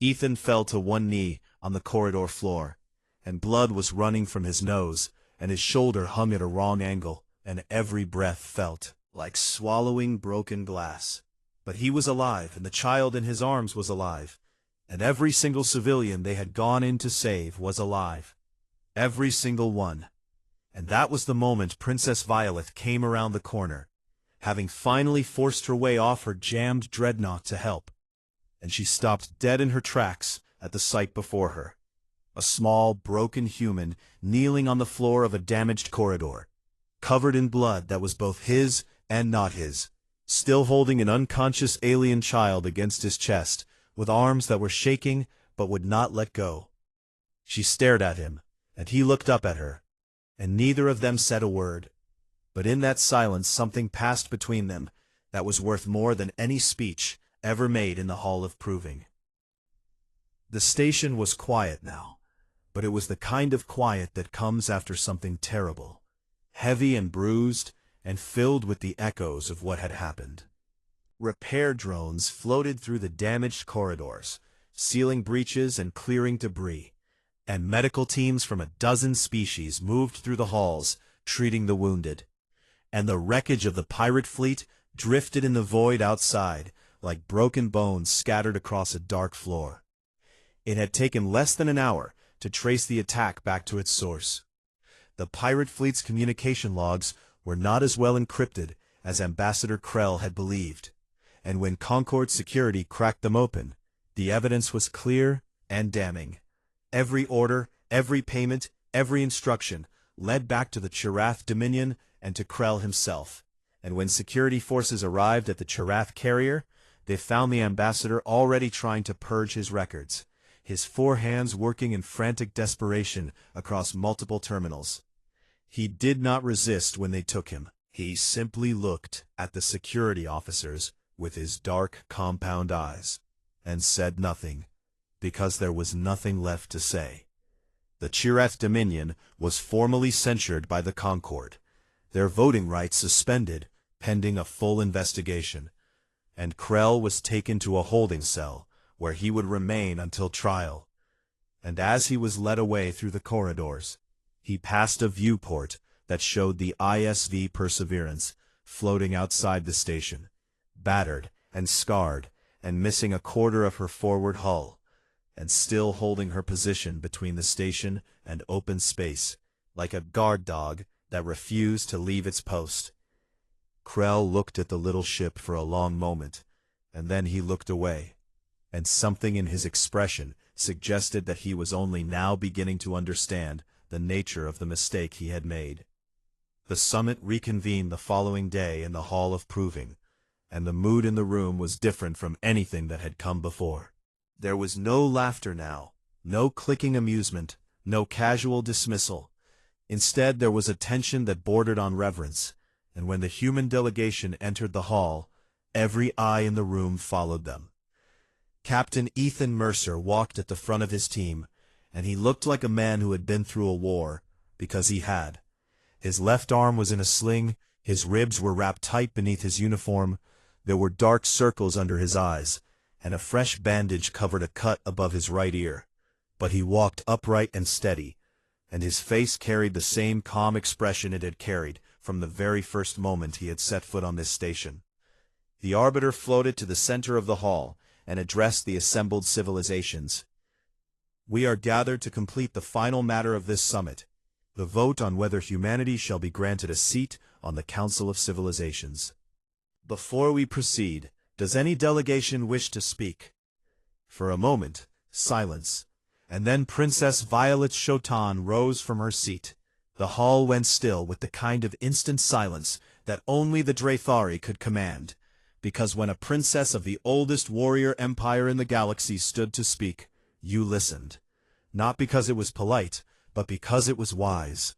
Ethan fell to one knee on the corridor floor, and blood was running from his nose, and his shoulder hung at a wrong angle, and every breath felt like swallowing broken glass. But he was alive, and the child in his arms was alive, and every single civilian they had gone in to save was alive. Every single one. And that was the moment Princess Violet came around the corner, having finally forced her way off her jammed dreadnought to help. And she stopped dead in her tracks at the sight before her. A small, broken human kneeling on the floor of a damaged corridor, covered in blood that was both his and not his, still holding an unconscious alien child against his chest, with arms that were shaking but would not let go. She stared at him, and he looked up at her, and neither of them said a word. But in that silence something passed between them that was worth more than any speech ever made in the Hall of Proving. The station was quiet now, but it was the kind of quiet that comes after something terrible, heavy and bruised, and filled with the echoes of what had happened. Repair drones floated through the damaged corridors, sealing breaches and clearing debris, and medical teams from a dozen species moved through the halls, treating the wounded. And the wreckage of the pirate fleet drifted in the void outside, like broken bones scattered across a dark floor. It had taken less than an hour to trace the attack back to its source. The pirate fleet's communication logs were not as well encrypted as Ambassador Krell had believed, and when Concord security cracked them open, the evidence was clear and damning. Every order, every payment, every instruction led back to the Chirath Dominion and to Krell himself. And when security forces arrived at the Chirath carrier, they found the ambassador already trying to purge his records, his 4 hands working in frantic desperation across multiple terminals. He did not resist when they took him. He simply looked at the security officers with his dark compound eyes and said nothing, because there was nothing left to say. The Chirath Dominion was formally censured by the Concord, their voting rights suspended pending a full investigation, and Krell was taken to a holding cell where he would remain until trial. And as he was led away through the corridors, he passed a viewport that showed the ISV Perseverance floating outside the station, battered and scarred and missing a quarter of her forward hull, and still holding her position between the station and open space, like a guard dog that refused to leave its post. Krell looked at the little ship for a long moment, and then he looked away, and something in his expression suggested that he was only now beginning to understand the nature of the mistake he had made. The summit reconvened the following day in the Hall of Proving, and the mood in the room was different from anything that had come before. There was no laughter now, no clicking amusement, no casual dismissal. Instead, there was a tension that bordered on reverence, and when the human delegation entered the hall, every eye in the room followed them. Captain Ethan Mercer walked at the front of his team, and he looked like a man who had been through a war, because he had. His left arm was in a sling, his ribs were wrapped tight beneath his uniform, there were dark circles under his eyes, and a fresh bandage covered a cut above his right ear. But he walked upright and steady, and his face carried the same calm expression it had carried from the very first moment he had set foot on this station. The Arbiter floated to the center of the hall and addressed the assembled civilizations. "We are gathered to complete the final matter of this summit, the vote on whether humanity shall be granted a seat on the Council of Civilizations. Before we proceed, does any delegation wish to speak?" For a moment, silence, and then Princess Violet Shotan rose from her seat. The hall went still with the kind of instant silence that only the Drethari could command, because when a princess of the oldest warrior empire in the galaxy stood to speak, you listened. Not because it was polite, but because it was wise.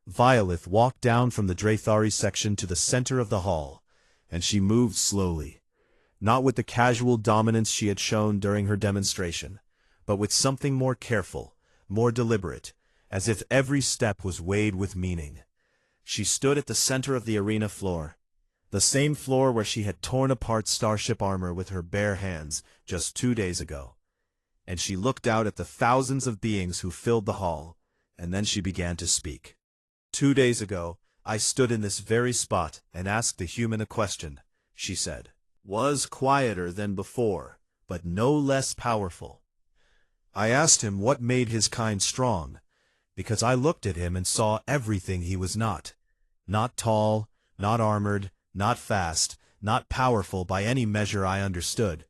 Violet walked down from the Drethari section to the center of the hall, and she moved slowly, not with the casual dominance she had shown during her demonstration, but with something more careful, more deliberate, as if every step was weighed with meaning. She stood at the center of the arena floor, the same floor where she had torn apart starship armor with her bare hands just 2 days ago. And she looked out at the thousands of beings who filled the hall, and then she began to speak. 2 days ago, I stood in this very spot and asked the human a question, she said. Was quieter than before, but no less powerful. I asked him what made his kind strong, because I looked at him and saw everything he was not. Not tall, not armored, not fast, not powerful by any measure I understood.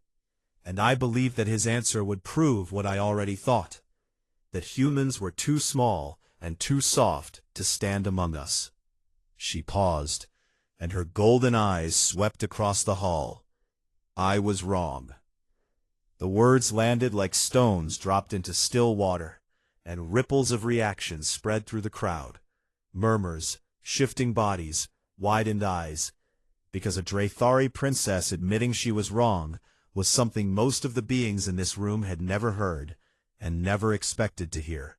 And I believed that his answer would prove what I already thought, that humans were too small and too soft to stand among us. She paused, and her golden eyes swept across the hall. I was wrong. The words landed like stones dropped into still water, and ripples of reaction spread through the crowd. Murmurs, shifting bodies, widened eyes, because a Drethari princess admitting she was wrong was something most of the beings in this room had never heard and never expected to hear.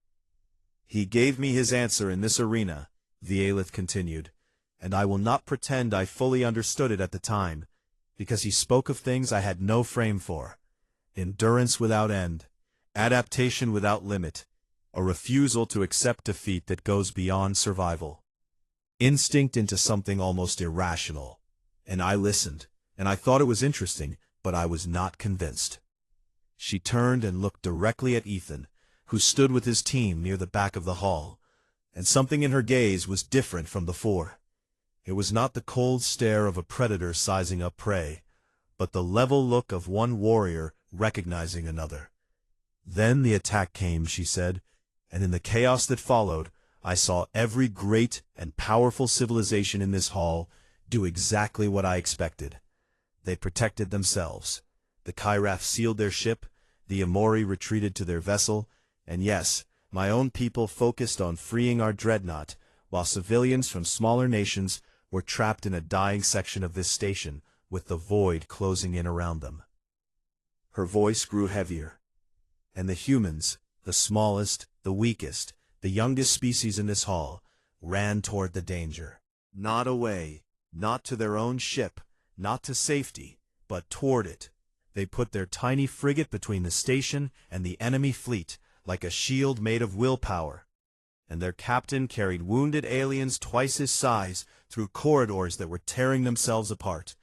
He gave me his answer in this arena, the Aelith continued, and I will not pretend I fully understood it at the time, because he spoke of things I had no frame for. Endurance without end, adaptation without limit, a refusal to accept defeat that goes beyond survival. Instinct into something almost irrational. And I listened, and I thought it was interesting, but I was not convinced. She turned and looked directly at Ethan, who stood with his team near the back of the hall, and something in her gaze was different from before. It was not the cold stare of a predator sizing up prey, but the level look of one warrior recognizing another. Then the attack came, she said, and in the chaos that followed, I saw every great and powerful civilization in this hall do exactly what I expected. They protected themselves. The Kyraf sealed their ship, the Amori retreated to their vessel, and yes, my own people focused on freeing our dreadnought, while civilians from smaller nations were trapped in a dying section of this station, with the void closing in around them. Her voice grew heavier. And the humans, the smallest, the weakest, the youngest species in this hall, ran toward the danger. Not away, not to their own ship, not to safety, but toward it. They put their tiny frigate between the station and the enemy fleet, like a shield made of willpower. And their captain carried wounded aliens twice his size through corridors that were tearing themselves apart.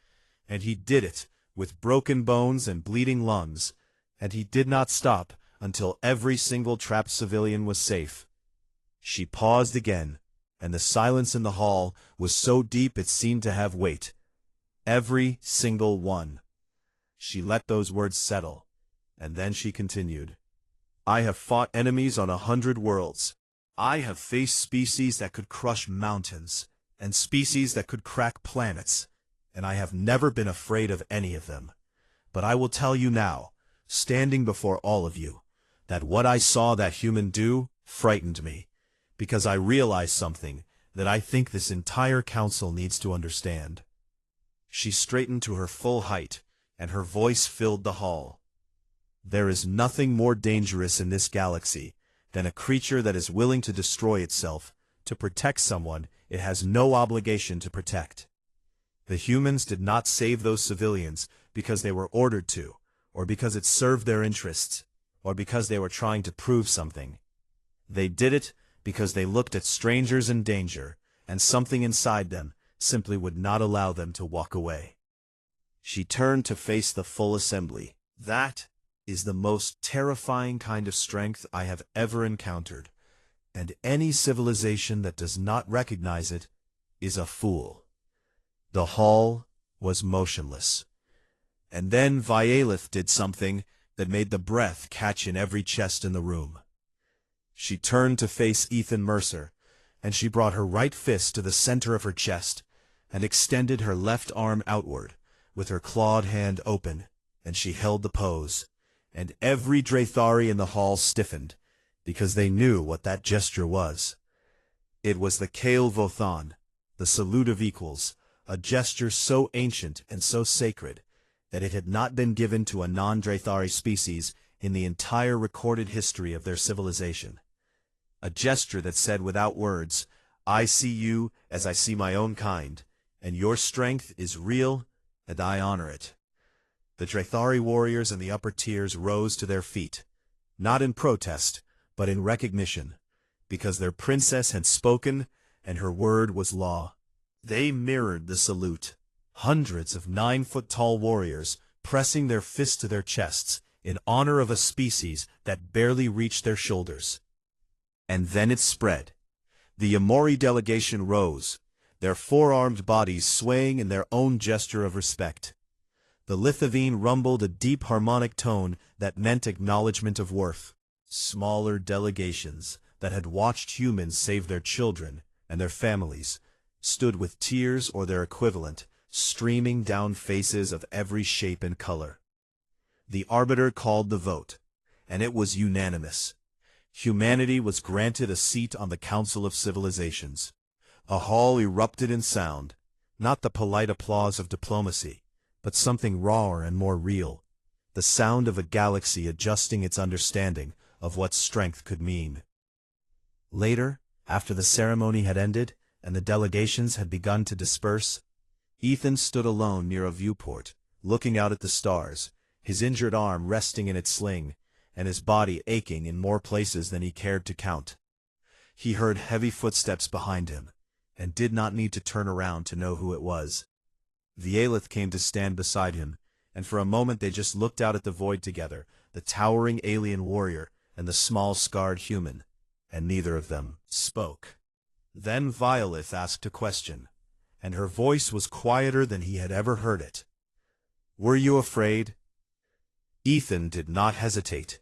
And he did it, with broken bones and bleeding lungs. And he did not stop until every single trapped civilian was safe. She paused again, and the silence in the hall was so deep it seemed to have weight. Every single one. She let those words settle, and then she continued. I have fought enemies on 100 worlds. I have faced species that could crush mountains, and species that could crack planets, and I have never been afraid of any of them. But I will tell you now, standing before all of you, that what I saw that human do frightened me, because I realized something that I think this entire council needs to understand. She straightened to her full height, and her voice filled the hall. There is nothing more dangerous in this galaxy than a creature that is willing to destroy itself to protect someone it has no obligation to protect. The humans did not save those civilians because they were ordered to, or because it served their interests, or because they were trying to prove something. They did it because they looked at strangers in danger, and something inside them simply would not allow them to walk away. She turned to face the full assembly. That is the most terrifying kind of strength I have ever encountered, and any civilization that does not recognize it is a fool. The hall was motionless. And then Vialith did something that made the breath catch in every chest in the room. She turned to face Ethan Mercer, and she brought her right fist to the center of her chest, and extended her left arm outward, with her clawed hand open, and she held the pose, and every Draethari in the hall stiffened, because they knew what that gesture was. It was the Kael Vothan, the salute of equals, a gesture so ancient and so sacred, that it had not been given to a non-Draethari species in the entire recorded history of their civilization. A gesture that said without words, I see you as I see my own kind, and your strength is real, and I honor it. The Draethari warriors in the upper tiers rose to their feet, not in protest, but in recognition, because their princess had spoken, and her word was law. They mirrored the salute. Hundreds of 9-foot-tall warriors pressing their fists to their chests in honor of a species that barely reached their shoulders. And then it spread. The Amori delegation rose, their four-armed bodies swaying in their own gesture of respect. The Lithavine rumbled a deep harmonic tone that meant acknowledgement of worth. Smaller delegations that had watched humans save their children and their families stood with tears or their equivalent streaming down faces of every shape and color. The arbiter called the vote, and it was unanimous. Humanity was granted a seat on the Council of Civilizations. A hall erupted in sound, not the polite applause of diplomacy, but something rawer and more real, the sound of a galaxy adjusting its understanding of what strength could mean. Later, after the ceremony had ended and the delegations had begun to disperse, Ethan stood alone near a viewport, looking out at the stars, his injured arm resting in its sling, and his body aching in more places than he cared to count. He heard heavy footsteps behind him, and did not need to turn around to know who it was. Vialith came to stand beside him, and for a moment they just looked out at the void together, the towering alien warrior and the small scarred human, and neither of them spoke. Then Vialith asked a question, and her voice was quieter than he had ever heard it. Were you afraid? Ethan did not hesitate,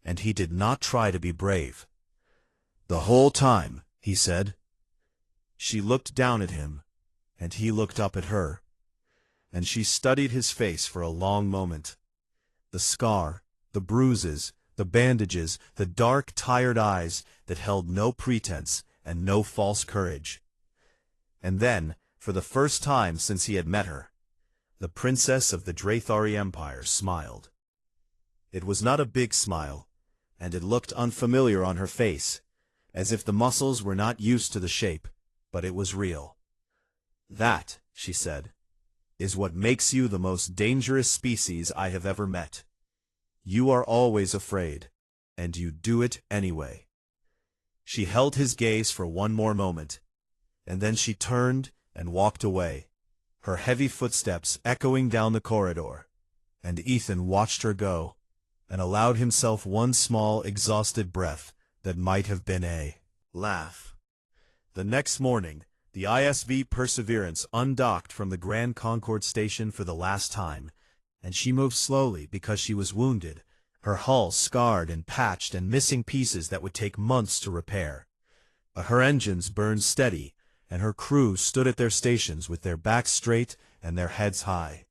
and he did not try to be brave. The whole time, he said. She looked down at him, and he looked up at her, and she studied his face for a long moment. The scar, the bruises, the bandages, the dark, tired eyes that held no pretense and no false courage. And then, for the first time since he had met her, the princess of the Drathari Empire smiled. It was not a big smile, and it looked unfamiliar on her face, as if the muscles were not used to the shape, but it was real. That, she said, is what makes you the most dangerous species I have ever met. You are always afraid, and you do it anyway. She held his gaze for one more moment, and then she turned and walked away, her heavy footsteps echoing down the corridor, and Ethan watched her go, and allowed himself one small, exhausted breath that might have been a laugh. The next morning, the ISV Perseverance undocked from the Grand Concord station for the last time, and she moved slowly because she was wounded, her hull scarred and patched and missing pieces that would take months to repair. But her engines burned steady, and her crew stood at their stations with their backs straight and their heads high.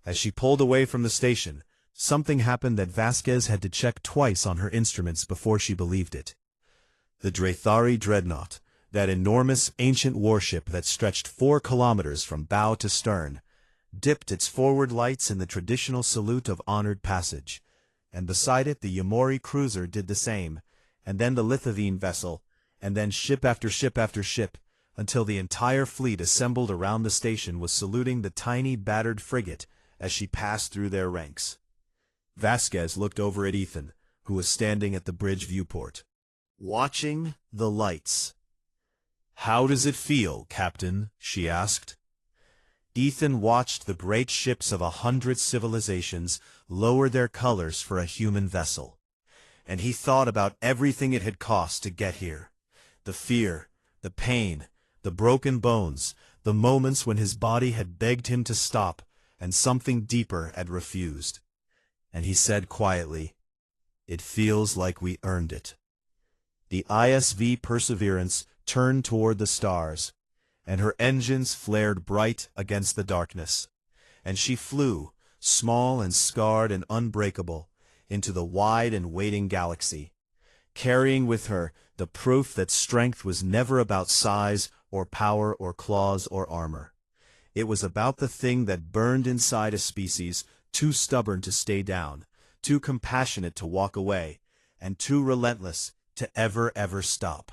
As she pulled away from the station, something happened that Vasquez had to check twice on her instruments before she believed it. The Drathari Dreadnought, that enormous ancient warship that stretched 4 kilometers from bow to stern, dipped its forward lights in the traditional salute of honored passage, and beside it the Yamori cruiser did the same, and then the Lithuanian vessel, and then ship after ship after ship, until the entire fleet assembled around the station was saluting the tiny battered frigate as she passed through their ranks. Vasquez looked over at Ethan, who was standing at the bridge viewport, watching the lights. "How does it feel, Captain?" she asked. Ethan watched the great ships of 100 civilizations lower their colors for a human vessel, and he thought about everything it had cost to get here. The fear, the pain, the broken bones, the moments when his body had begged him to stop and something deeper had refused. And he said quietly, "It feels like we earned it." The ISV Perseverance turned toward the stars, and her engines flared bright against the darkness, and she flew, small and scarred and unbreakable, into the wide and waiting galaxy, carrying with her the proof that strength was never about size or power or claws or armor. It was about the thing that burned inside a species too stubborn to stay down, too compassionate to walk away, and too relentless to ever stop.